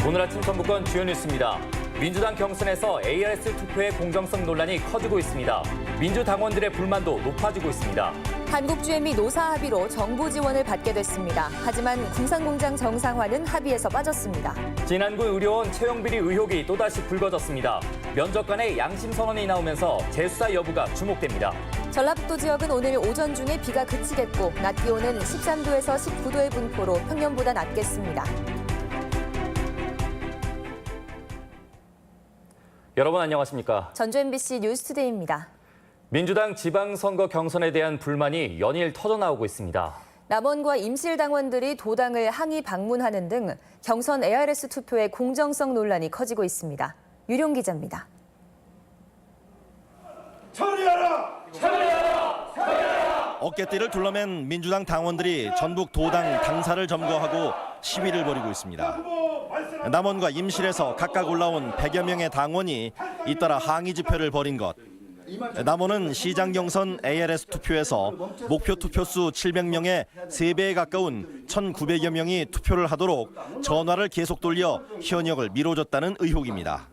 오늘 아침 전북권 주요 뉴스입니다. 민주당 경선에서 ARS 투표의 공정성 논란이 커지고 있습니다. 민주당원들의 불만도 높아지고 있습니다. 한국GM이 노사 합의로 정부 지원을 받게 됐습니다. 하지만 군산공장 정상화는 합의에서 빠졌습니다. 진안군 의료원 채용비리 의혹이 또다시 불거졌습니다. 면접 간의 양심 선언이 나오면서 재수사 여부가 주목됩니다. 전라북도 지역은 오늘 오전 중에 비가 그치겠고 낮 기온은 13도에서 19도의 분포로 평년보다 낮겠습니다. 여러분 안녕하십니까? 전주 MBC 뉴스투데이입니다. 민주당 지방선거 경선에 대한 불만이 연일 터져나오고 있습니다. 남원과 임실당원들이 도당을 항의 방문하는 등 경선 ARS 투표의 공정성 논란이 커지고 있습니다. 유룡 기자입니다. 처리하라! 처리하라! 처리하라! 어깨띠를 둘러맨 민주당 당원들이 전북 도당 당사를 점거하고 시위를 벌이고 있습니다. 남원과 임실에서 각각 올라온 100여 명의 당원이 잇따라 항의 집회를 벌인 것. 남원은 시장 경선 ARS 투표에서 목표 투표수 700명의 3배에 가까운 1,900여 명이 투표를 하도록 전화를 계속 돌려 현역을 미뤄줬다는 의혹입니다.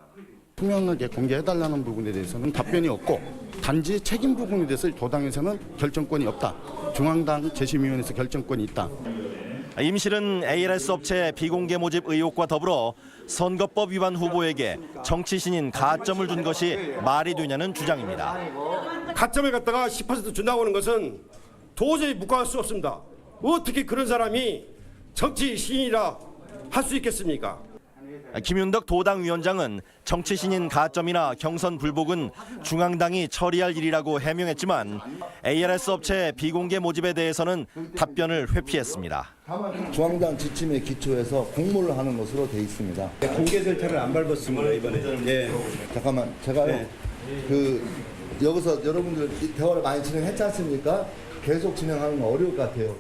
투명하게 공개해달라는 부분에 대해서는 답변이 없고 단지 책임 부분에 대해서 도당에서는 결정권이 없다. 중앙당 재심위원회에서 결정권이 있다. 임실은 ARS 업체 비공개 모집 의혹과 더불어 선거법 위반 후보에게 정치 신인 가점을 준 것이 말이 되냐는 주장입니다. 가점을 갖다가 10% 준다고 하는 것은 도저히 묵과할 수 없습니다. 어떻게 그런 사람이 정치 신인이라 할 수 있겠습니까? 김윤덕 도당 위원장은 정치 신인 가점이나 경선 불복은 중앙당이 처리할 일이라고 해명했지만 ARS 업체 비공개 모집에 대해서는 답변을 회피했습니다. 중앙당 지침에 기초해서 공모를 하는 것으로 돼 있습니다. 공개 절차를 안 밟았습니다 이번에. 네. 잠깐만, 제가요. 여기서 여러분들 대화를 많이 진행했지 않습니까? 계속 진행하는 건 어려울 것 같아요.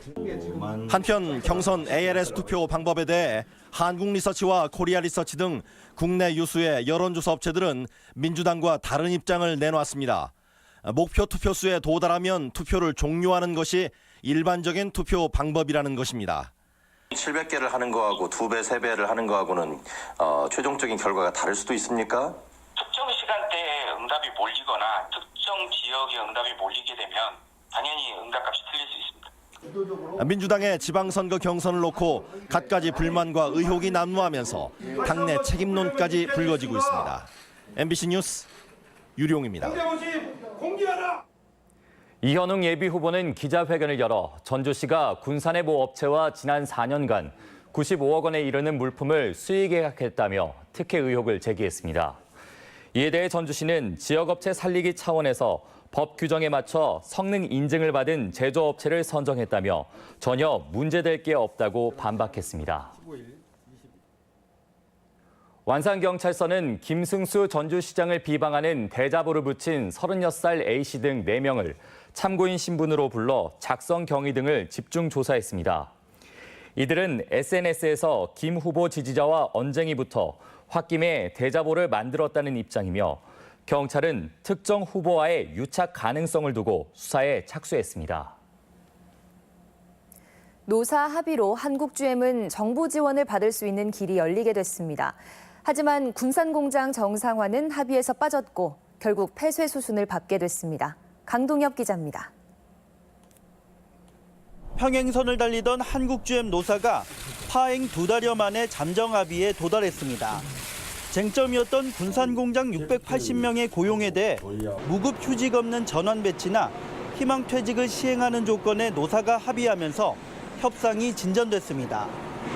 한편 경선 ARS 투표 방법에 대해 한국리서치와 코리아리서치 등 국내 유수의 여론조사 업체들은 민주당과 다른 입장을 내놓았습니다. 목표 투표수에 도달하면 투표를 종료하는 것이 일반적인 투표 방법이라는 것입니다. 700개를 하는 거하고 2배, 3배를 하는 거하고는 최종적인 결과가 다를 수도 있습니까? 특정 시간대에 응답이 몰리거나 특정 지역에 응답이 몰리게 되면 당연히 응답값이 틀릴 수 있습니다. 민주당의 지방선거 경선을 놓고 갖가지 불만과 의혹이 난무하면서 당내 책임론까지 불거지고 있습니다. MBC 뉴스 유룡입니다. 공개하라! 이현웅 예비후보는 기자회견을 열어 전주시가 군산의 모 업체와 지난 4년간 95억 원에 이르는 물품을 수의 계약했다며 특혜 의혹을 제기했습니다. 이에 대해 전주시는 지역업체 살리기 차원에서 법 규정에 맞춰 성능 인증을 받은 제조업체를 선정했다며 전혀 문제될 게 없다고 반박했습니다. 완산경찰서는 김승수 전주시장을 비방하는 대자보를 붙인 36살 A씨 등 4명을 참고인 신분으로 불러 작성 경위 등을 집중 조사했습니다. 이들은 SNS에서 김 후보 지지자와 언쟁이 붙어 홧김에 대자보를 만들었다는 입장이며 경찰은 특정 후보와의 유착 가능성을 두고 수사에 착수했습니다. 노사 합의로 한국GM은 정부 지원을 받을 수 있는 길이 열리게 됐습니다. 하지만 군산공장 정상화는 합의에서 빠졌고 결국 패쇄 수순을 밟게 됐습니다. 강동엽 기자입니다. 평행선을 달리던 한국GM 노사가 파행 2달여 만에 잠정 합의에 도달했습니다. 쟁점이었던 군산공장 680명의 고용에 대해 무급 휴직 없는 전환 배치나 희망퇴직을 시행하는 조건에 노사가 합의하면서 협상이 진전됐습니다.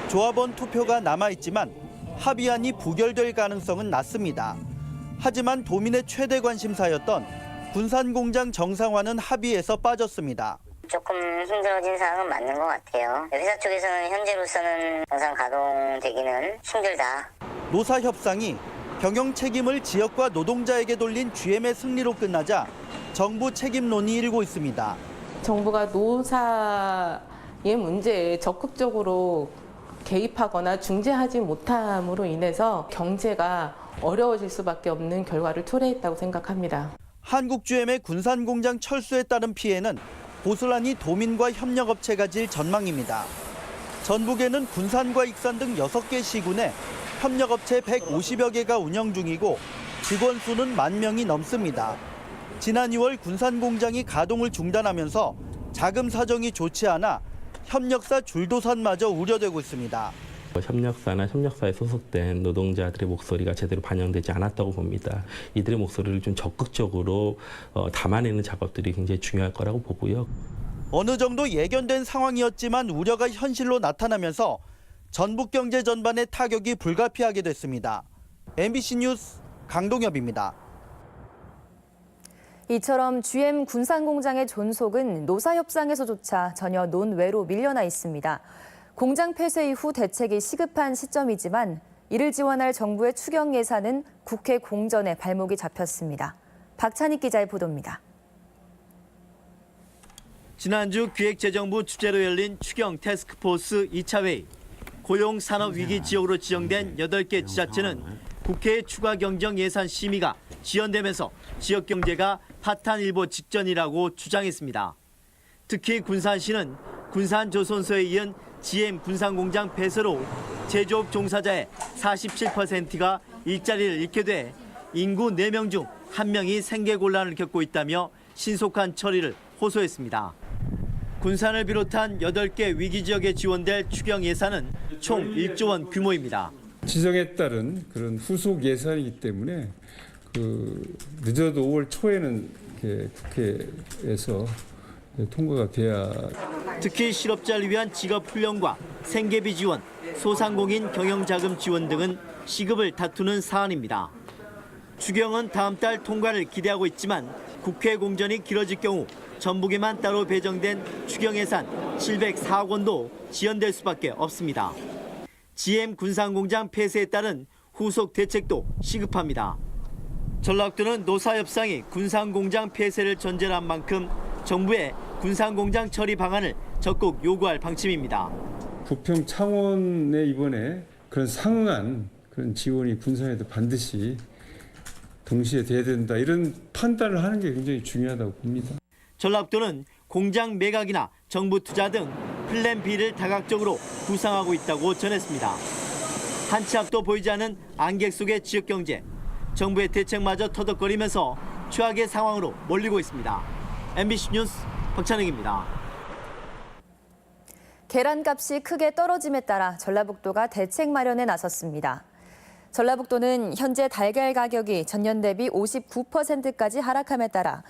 조합원 투표가 남아있지만 합의안이 부결될 가능성은 낮습니다. 하지만 도민의 최대 관심사였던 군산공장 정상화는 합의에서 빠졌습니다. 조금 힘들어진 상황은 맞는 것 같아요. 회사 쪽에서는 현재로서는 정상 가동되기는 힘들다. 노사 협상이 경영 책임을 지역과 노동자에게 돌린 GM의 승리로 끝나자 정부 책임론이 일고 있습니다. 정부가 노사의 문제에 적극적으로 개입하거나 중재하지 못함으로 인해서 경제가 어려워질 수밖에 없는 결과를 초래했다고 생각합니다. 한국GM의 군산공장 철수에 따른 피해는 고스란히 도민과 협력업체가 질 전망입니다. 전북에는 군산과 익산 등 6개 시군에 협력업체 150여 개가 운영 중이고 직원 수는 10,000명이 넘습니다. 지난 2월 군산공장이 가동을 중단하면서 자금 사정이 좋지 않아 협력사 줄도산마저 우려되고 있습니다. 협력사나 협력사에 소속된 노동자들의 목소리가 제대로 반영되지 않았다고 봅니다. 이들의 목소리를 좀 적극적으로 담아내는 작업들이 굉장히 중요할 거라고 보고요. 어느 정도 예견된 상황이었지만 우려가 현실로 나타나면서 전북 경제 전반에 타격이 불가피하게 됐습니다. MBC 뉴스 강동엽입니다. 이처럼 GM 군산공장의 존속은 노사협상에서조차 전혀 논외로 밀려나 있습니다. 공장 폐쇄 이후 대책이 시급한 시점이지만 이를 지원할 정부의 추경 예산은 국회 공전에 발목이 잡혔습니다. 박찬익 기자의 보도입니다. 지난주 기획재정부 주재로 열린 추경 태스크포스 2차 회의. 고용 산업 위기 지역으로 지정된 8개 지자체는 국회의 추가 경정 예산 심의가 지연되면서 지역 경제가 파탄일보 직전이라고 주장했습니다. 특히 군산시는 군산조선소에 이은 GM 군산공장 폐쇄로 제조업 종사자의 47%가 일자리를 잃게 돼 인구 4명 중 1명이 생계곤란을 겪고 있다며 신속한 처리를 호소했습니다. 군산을 비롯한 8개 위기지역에 지원될 추경 예산은 총 1조 원 규모입니다. 지정에 따른 그런 후속 예산이기 때문에 늦어도 5월 초에는 국회에서 통과가 돼야. 특히 실업자를 위한 직업 훈련과 생계비 지원, 소상공인 경영자금 지원 등은 시급을 다투는 사안입니다. 추경은 다음 달 통과를 기대하고 있지만 국회 공전이 길어질 경우 전북에만 따로 배정된 추경 예산 704억 원도 지연될 수밖에 없습니다. GM 군산공장 폐쇄에 따른 후속 대책도 시급합니다. 전라북도는 노사협상이 군산공장 폐쇄를 전제로 한 만큼 정부의 군산공장 처리 방안을 적극 요구할 방침입니다. 부평 창원에 이번에 그런 상응한 그런 지원이 군산에도 반드시 동시에 돼야 된다, 이런 판단을 하는 게 굉장히 중요하다고 봅니다. 전라북도는 공장 매각이나 정부 투자 등 플랜 B를 다각적으로 구상하고 있다고 전했습니다. 한치 앞도 보이지 않은 안개 속의 지역 경제, 정부의 대책마저 터덕거리면서 최악의 상황으로 몰리고 있습니다. MBC 뉴스 박찬익입니다. 계란값이 크게 떨어짐에 따라 전라북도가 대책 마련에 나섰습니다. 전라북도는 현재 달걀 가격이 전년 대비 59%까지 하락함에 따라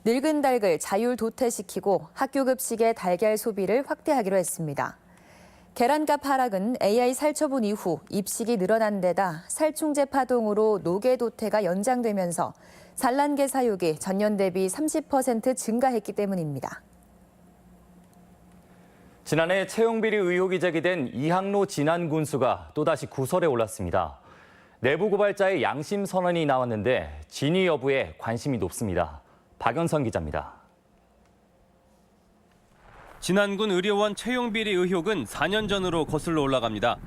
늙은 닭을 자율 도태시키고 학교 급식의 달걀 소비를 확대하기로 했습니다. 계란값 하락은 AI 살처분 이후 입식이 늘어난 데다 살충제 파동으로 노개 도태가 연장되면서 산란계 사육이 전년 대비 30% 증가했기 때문입니다. 지난해 채용비리 의혹이 제기된 이항로 진안 군수가 또다시 구설에 올랐습니다. 내부 고발자의 양심 선언이 나왔는데 진위 여부에 관심이 높습니다. 박연선 기자입니다. 진안군 의료원 채용비리 의혹은 4년 전으로 거슬러 올라갑니다.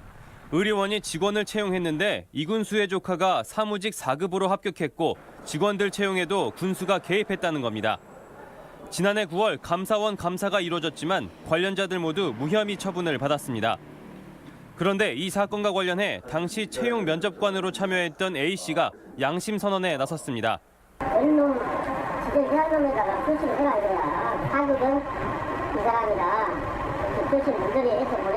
의료원이 직원을 채용했는데 이 군수의 조카가 사무직 4급으로 합격했고 직원들 채용에도 군수가 개입했다는 겁니다. 지난해 9월 감사원 감사가 이루어졌지만 관련자들 모두 무혐의 처분을 받았습니다. 그런데 이 사건과 관련해 당시 채용 면접관으로 참여했던 A씨가 양심 선언에 나섰습니다. 놈 지금 한 놈에다가 표시를 해라 이거야. 한국은 이 사람이다. 표시 문제리 해서 보내.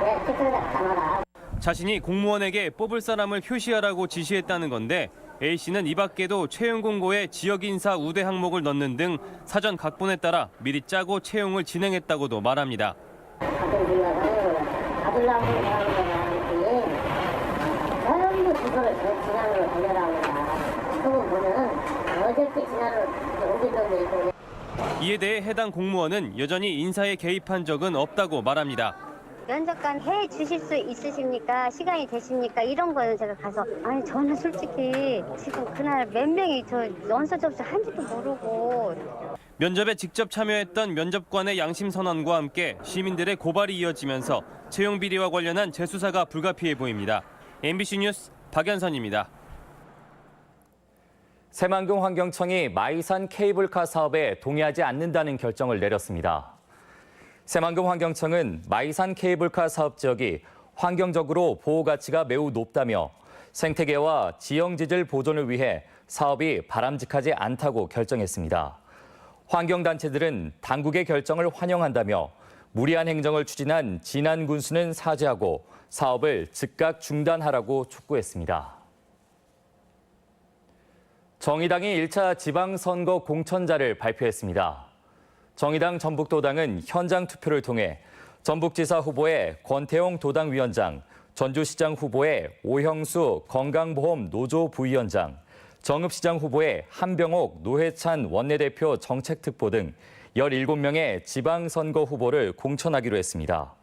내 책상에다 담아라. 자신이 공무원에게 뽑을 사람을 표시하라고 지시했다는 건데 A씨는 이 밖에도 채용 공고에 지역인사 우대 항목을 넣는 등 사전 각본에 따라 미리 짜고 채용을 진행했다고도 말합니다. 같은 생각은 아들라고 하는 거는 전부 그거를 진안으로 달려라고 합니다. 그거 보면 어저께 진안으로 옮긴 놈도 있고. 이에 대해 해당 공무원은 여전히 인사에 개입한 적은 없다고 말합니다. 면접관 해 주실 수 있으십니까? 시간이 되십니까? 이런 거는 제가 가서 아니 저는 솔직히 지금 그날 몇 명이 저 원서 접수 한지도 모르고. 면접에 직접 참여했던 면접관의 양심 선언과 함께 시민들의 고발이 이어지면서 채용 비리와 관련한 재수사가 불가피해 보입니다. MBC 뉴스 박연선입니다. 새만금 환경청이 마이산 케이블카 사업에 동의하지 않는다는 결정을 내렸습니다. 새만금 환경청은 마이산 케이블카 사업 지역이 환경적으로 보호 가치가 매우 높다며 생태계와 지형지질 보존을 위해 사업이 바람직하지 않다고 결정했습니다. 환경단체들은 당국의 결정을 환영한다며 무리한 행정을 추진한 진안 군수는 사죄하고 사업을 즉각 중단하라고 촉구했습니다. 정의당이 1차 지방선거 공천자를 발표했습니다. 정의당 전북도당은 현장 투표를 통해 전북지사 후보의 권태용 도당위원장, 전주시장 후보의 오형수 건강보험 노조 부위원장, 정읍시장 후보의 한병옥 노회찬 원내대표 정책특보 등 17명의 지방선거 후보를 공천하기로 했습니다.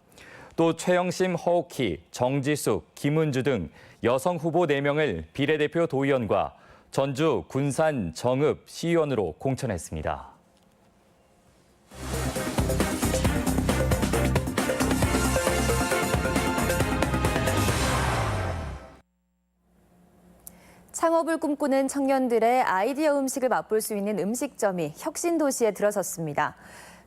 또 최영심, 허옥희, 정지숙, 김은주 등 여성 후보 4명을 비례대표 도의원과 전주, 군산, 정읍 시의원으로 공천했습니다. 창업을 꿈꾸는 청년들의 아이디어 음식을 맛볼 수 있는 음식점이 혁신도시에 들어섰습니다.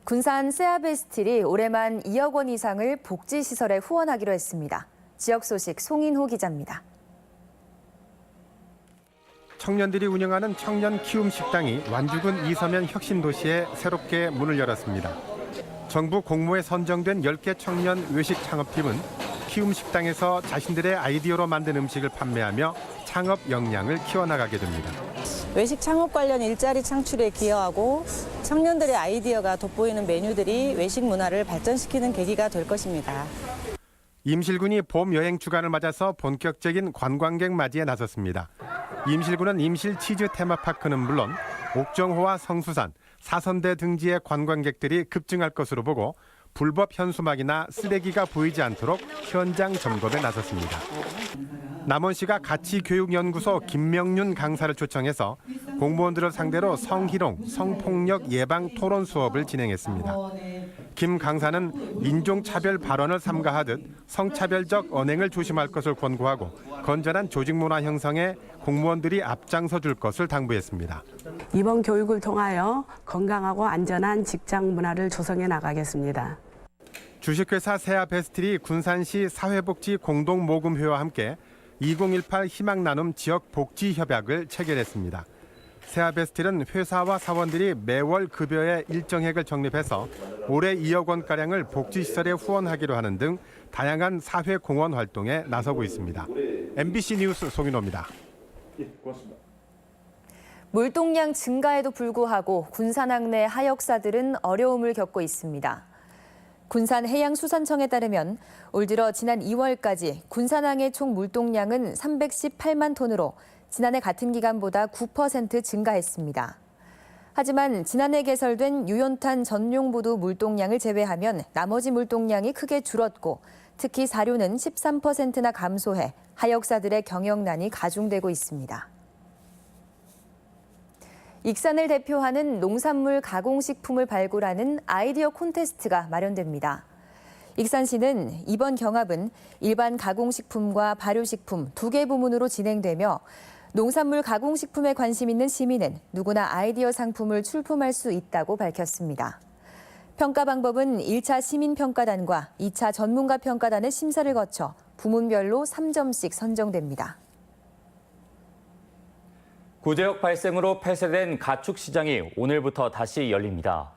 군산 세아베스틸이 올해만 2억 원 이상을 복지시설에 후원하기로 했습니다. 지역 소식 송인호 기자입니다. 청년들이 운영하는 청년 키움 식당이 완주군 이서면 혁신도시에 새롭게 문을 열었습니다. 정부 공모에 선정된 10개 청년 외식 창업팀은 키움 식당에서 자신들의 아이디어로 만든 음식을 판매하며 창업 역량을 키워나가게 됩니다. 외식 창업 관련 일자리 창출에 기여하고 청년들의 아이디어가 돋보이는 메뉴들이 외식 문화를 발전시키는 계기가 될 것입니다. 임실군이 봄 여행 주간을 맞아서 본격적인 관광객 맞이에 나섰습니다. 임실군은 임실 치즈 테마파크는 물론 옥정호와 성수산, 사선대 등지의 관광객들이 급증할 것으로 보고 불법 현수막이나 쓰레기가 보이지 않도록 현장 점검에 나섰습니다. 남원시가 가치교육연구소 김명윤 강사를 초청해서 공무원들을 상대로 성희롱, 성폭력 예방 토론 수업을 진행했습니다. 김 강사는 인종차별 발언을 삼가하듯 성차별적 언행을 조심할 것을 권고하고 건전한 조직문화 형성에 공무원들이 앞장서 줄 것을 당부했습니다. 이번 교육을 통하여 건강하고 안전한 직장 문화를 조성해 나가겠습니다. 주식회사 세아베스틸이 군산시 사회복지 공동모금회와 함께 2018 희망나눔 지역 복지 협약을 체결했습니다. 세아베스틸은 회사와 사원들이 매월 급여의 일정액을 적립해서 올해 2억 원가량을 복지시설에 후원하기로 하는 등 다양한 사회 공헌 활동에 나서고 있습니다. MBC 뉴스 송인호입니다. 고맙습니다. 물동량 증가에도 불구하고 군산항 내 하역사들은 어려움을 겪고 있습니다. 군산해양수산청에 따르면 올 들어 지난 2월까지 군산항의 총 물동량은 318만 톤으로 지난해 같은 기간보다 9% 증가했습니다. 하지만 지난해 개설된 유연탄 전용보도 물동량을 제외하면 나머지 물동량이 크게 줄었고 특히 사료는 13%나 감소해 하역사들의 경영난이 가중되고 있습니다. 익산을 대표하는 농산물 가공식품을 발굴하는 아이디어 콘테스트가 마련됩니다. 익산시는 이번 경합은 일반 가공식품과 발효식품 2개 부문으로 진행되며 농산물 가공식품에 관심 있는 시민은 누구나 아이디어 상품을 출품할 수 있다고 밝혔습니다. 평가 방법은 1차 시민평가단과 2차 전문가평가단의 심사를 거쳐 부문별로 3점씩 선정됩니다. 구제역 발생으로 폐쇄된 가축시장이 오늘부터 다시 열립니다.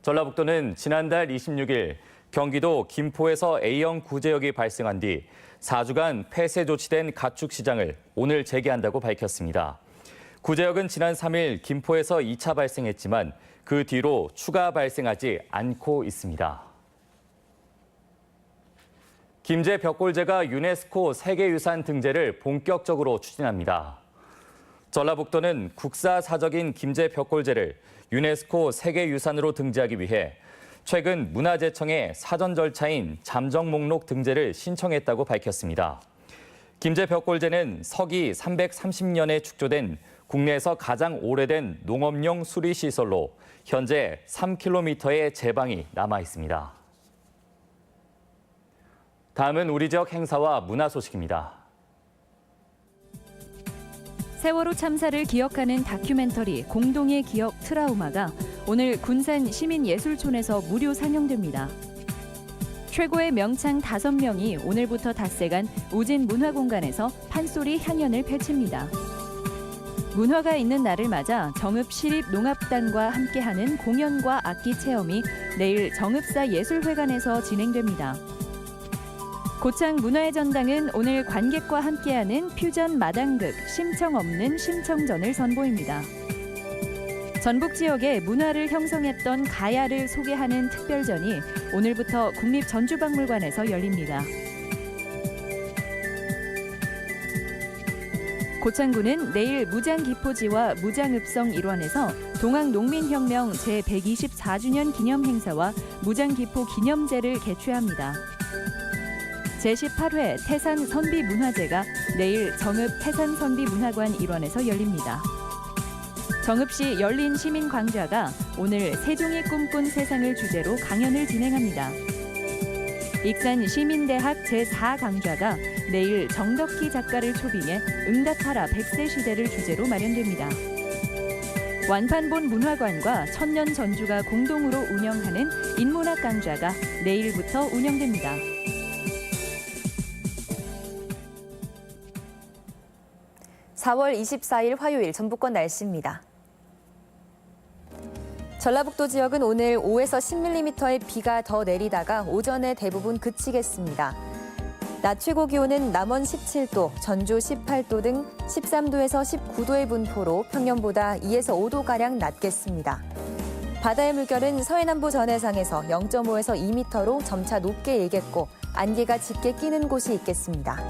전라북도는 지난달 26일 경기도 김포에서 A형 구제역이 발생한 뒤 4주간 폐쇄 조치된 가축시장을 오늘 재개한다고 밝혔습니다. 구제역은 지난 3일 김포에서 2차 발생했지만 그 뒤로 추가 발생하지 않고 있습니다. 김제 벽골제가 유네스코 세계유산 등재를 본격적으로 추진합니다. 전라북도는 국사사적인 김제 벽골제를 유네스코 세계유산으로 등재하기 위해 최근 문화재청에 사전 절차인 잠정 목록 등재를 신청했다고 밝혔습니다. 김제 벽골제는 서기 330년에 축조된 국내에서 가장 오래된 농업용 수리시설로 현재 3km의 제방이 남아 있습니다. 다음은 우리 지역 행사와 문화 소식입니다. 세월호 참사를 기억하는 다큐멘터리 공동의 기억 트라우마가 오늘 군산 시민예술촌에서 무료 상영됩니다. 최고의 명창 5명이 오늘부터 닷새간 우진 문화공간에서 판소리 향연을 펼칩니다. 문화가 있는 날을 맞아 정읍시립농악단과 함께하는 공연과 악기 체험이 내일 정읍사 예술회관에서 진행됩니다. 고창 문화의 전당은 오늘 관객과 함께하는 퓨전 마당극 심청 없는 심청전을 선보입니다. 전북 지역의 문화를 형성했던 가야를 소개하는 특별전이 오늘부터 국립전주박물관에서 열립니다. 고창군은 내일 무장기포지와 무장읍성 일원에서 동학농민혁명 제124주년 기념행사와 무장기포 기념제를 개최합니다. 제18회 태산선비문화제가 내일 정읍 태산선비문화관 일원에서 열립니다. 정읍시 열린 시민광좌가 오늘 세종이 꿈꾼 세상을 주제로 강연을 진행합니다. 익산 시민대학 제4강좌가 내일 정덕희 작가를 초빙해 응답하라 100세 시대를 주제로 마련됩니다. 완판본 문화관과 천년 전주가 공동으로 운영하는 인문학 강좌가 내일부터 운영됩니다. (4월 24일) 화요일 전북권 날씨입니다. 전라북도 지역은 오늘 5에서 10mm의 비가 더 내리다가 오전에 대부분 그치겠습니다. 낮 최고 기온은 남원 17도, 전주 18도 등 13도에서 19도의 분포로 평년보다 2에서 5도가량 낮겠습니다. 바다의 물결은 서해남부 전해상에서 0.5에서 2m로 점차 높게 일겠고 안개가 짙게 끼는 곳이 있겠습니다.